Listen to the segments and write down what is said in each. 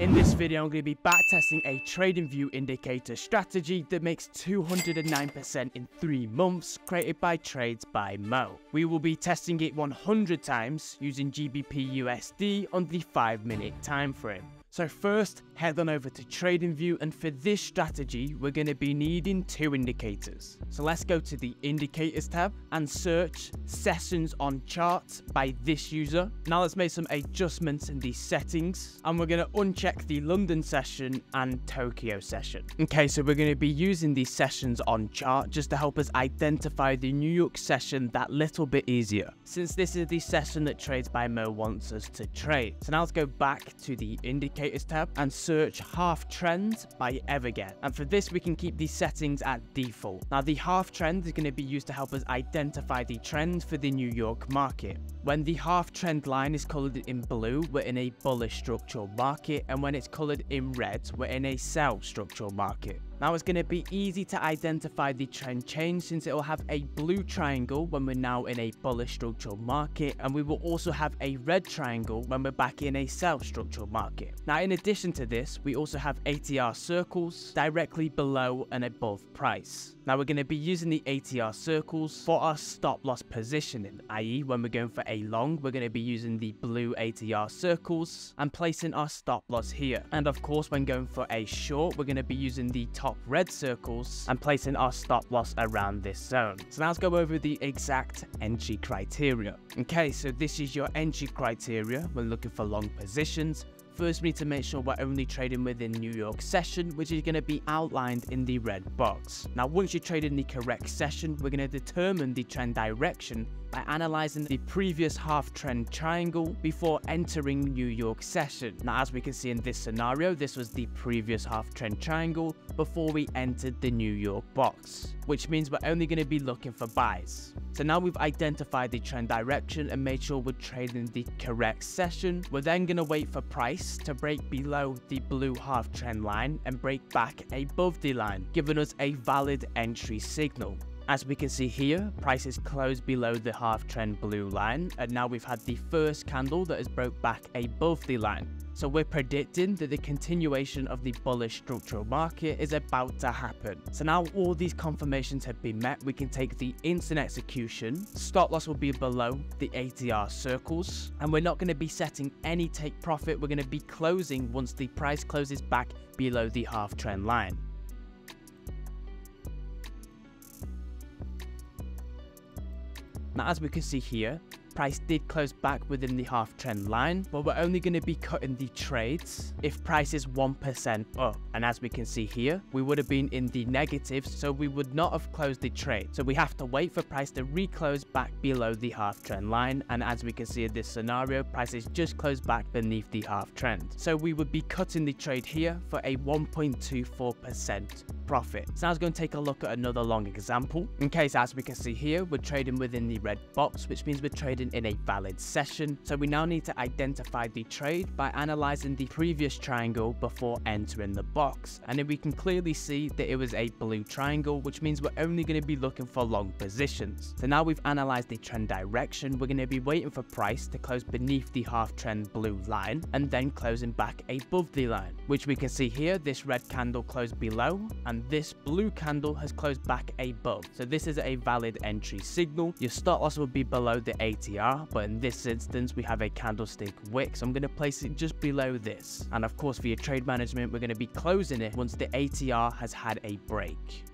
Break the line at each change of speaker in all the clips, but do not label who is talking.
In this video, I'm going to be backtesting a TradingView indicator strategy that makes 209% in 3 months, created by Trades by Mo. We will be testing it 100 times using GBP USD on the 5-minute time frame. So first, head on over to TradingView, and for this strategy, we're going to be needing 2 indicators. So let's go to the Indicators tab and search Sessions on Charts by this user. Now let's make some adjustments in the settings, and we're going to uncheck the London session and Tokyo session. Okay, so we're going to be using these Sessions on Chart just to help us identify the New York session that little bit easier, since this is the session that Trades by Mo wants us to trade. So now let's go back to the Indicators tab and search half trend by Everget, and for this we can keep the settings at default. Now the half trend is going to be used to help us identify the trend for the New York market. When the half trend line is colored in blue, we're in a bullish structural market, and when it's colored in red, we're in a sell structural market. Now it's going to be easy to identify the trend change, since it will have a blue triangle when we're now in a bullish structural market, and we will also have a red triangle when we're back in a sell structural market. Now in addition to this, we also have ATR circles directly below and above price. Now we're going to be using the ATR circles for our stop loss positioning, i.e. when we're going for a long, we're going to be using the blue ATR circles and placing our stop loss here. And of course, when going for a short, we're going to be using the top red circles and placing our stop loss around this zone. So now let's go over the exact entry criteria. Okay, so this is your entry criteria when looking for long positions. First, we need to make sure we're only trading within New York session, which is going to be outlined in the red box. Now, once you trade in the correct session, we're going to determine the trend direction by analyzing the previous half trend triangle before entering New York session. Now, as we can see in this scenario, this was the previous half trend triangle before we entered the New York box, which means we're only going to be looking for buys. So now we've identified the trend direction and made sure we're trading the correct session. We're then going to wait for price to break below the blue half trend line and break back above the line, giving us a valid entry signal. As we can see here, price is closed below the half trend blue line, and now we've had the first candle that has broke back above the line. So we're predicting that the continuation of the bullish structural market is about to happen. So now all these confirmations have been met, we can take the instant execution. Stop loss will be below the ATR circles, and we're not going to be setting any take profit. We're going to be closing once the price closes back below the half trend line. Now, as we can see here, price did close back within the half trend line, but we're only going to be cutting the trades if price is 1% up. And as we can see here, we would have been in the negatives, so we would not have closed the trade. So we have to wait for price to reclose back below the half trend line. And as we can see in this scenario, price is just closed back beneath the half trend. So we would be cutting the trade here for a 1.24% profit. So now I was going to take a look at another long example. In case, as we can see here, we're trading within the red box, which means we're trading in a valid session. So we now need to identify the trade by analyzing the previous triangle before entering the box. And then we can clearly see that it was a blue triangle, which means we're only going to be looking for long positions. So now we've analyzed the trend direction, we're going to be waiting for price to close beneath the half trend blue line and then closing back above the line, which we can see here, this red candle closed below and this blue candle has closed back above. So this is a valid entry signal. Your stop loss will be below the ATR, but in this instance we have a candlestick wick, so I'm going to place it just below this. And of course, for your trade management, we're going to be closing it once the ATR has had a break.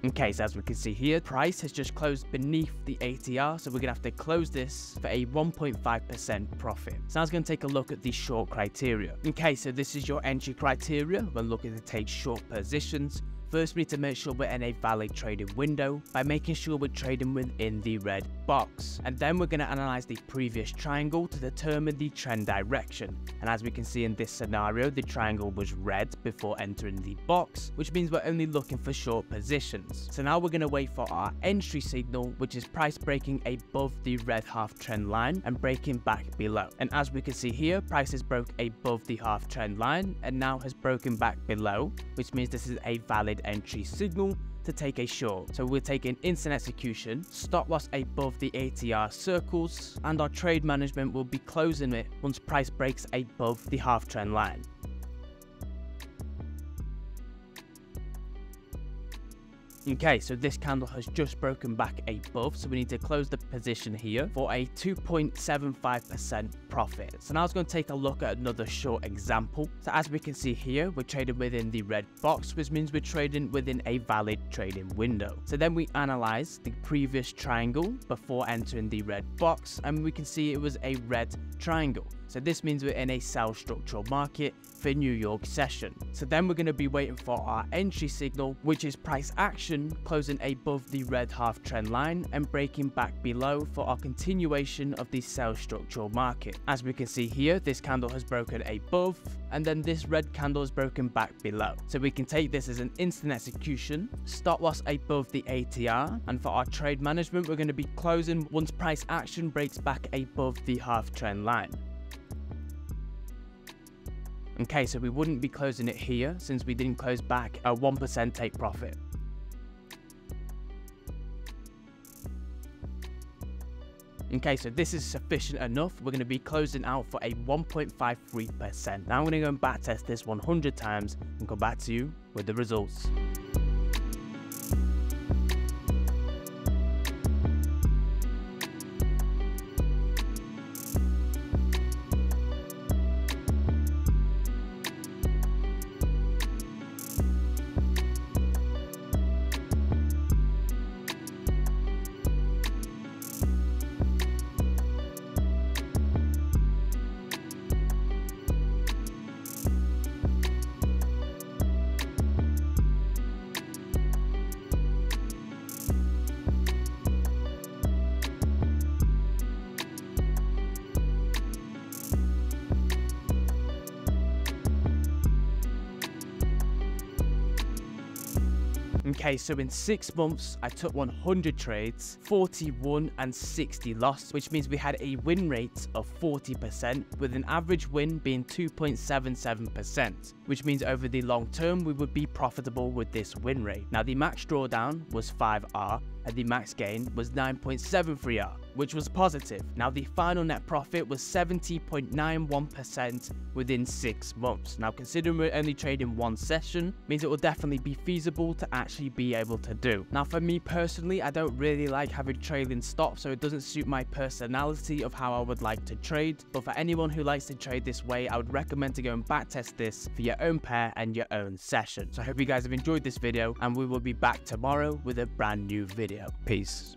Okay, so as we can see here, price has just closed beneath the ATR, so we're going to have to close this for a 1.5% profit. So now I'm going to take a look at the short criteria. Okay, so this is your entry criteria when looking to take short positions. First, we need to make sure we're in a valid trading window by making sure we're trading within the red box. And then we're going to analyze the previous triangle to determine the trend direction. And as we can see in this scenario, the triangle was red before entering the box, which means we're only looking for short positions. So now we're going to wait for our entry signal, which is price breaking above the red half trend line and breaking back below. And as we can see here, price has broke above the half trend line and now has broken back below, which means this is a valid entry signal to take a short. So we're taking instant execution, stop loss above the ATR circles, and our trade management will be closing it once price breaks above the half trend line. Okay, so this candle has just broken back above, so we need to close the position here for a 2.75% profit. So now it's going to take a look at another short example. So as we can see here, we're trading within the red box, which means we're trading within a valid trading window. So then we analyze the previous triangle before entering the red box, and we can see it was a red triangle. So this means we're in a sell structural market for New York session. So then we're going to be waiting for our entry signal, which is price action closing above the red half trend line and breaking back below for our continuation of the sell structural market. As we can see here, this candle has broken above, and then this red candle is broken back below. So we can take this as an instant execution, stop loss above the ATR, and for our trade management, we're going to be closing once price action breaks back above the half trend line. Okay, so we wouldn't be closing it here since we didn't close back a 1% take profit. Okay, so this is sufficient enough. We're going to be closing out for a 1.53%. Now I'm going to go and back test this 100 times and come back to you with the results. Okay, so in 6 months, I took 100 trades, 41 and 60 lost, which means we had a win rate of 40%, with an average win being 2.77%, which means over the long term, we would be profitable with this win rate. Now, the max drawdown was 5R, and the max gain was 9.73R, which was positive. Now, the final net profit was 70.91% within 6 months. Now, considering we're only trading one session, means it will definitely be feasible to actually be able to do. Now, for me personally, I don't really like having trailing stops, so it doesn't suit my personality of how I would like to trade. But for anyone who likes to trade this way, I would recommend to go and backtest this for your own pair and your own session. So I hope you guys have enjoyed this video, and we will be back tomorrow with a brand new video. Peace.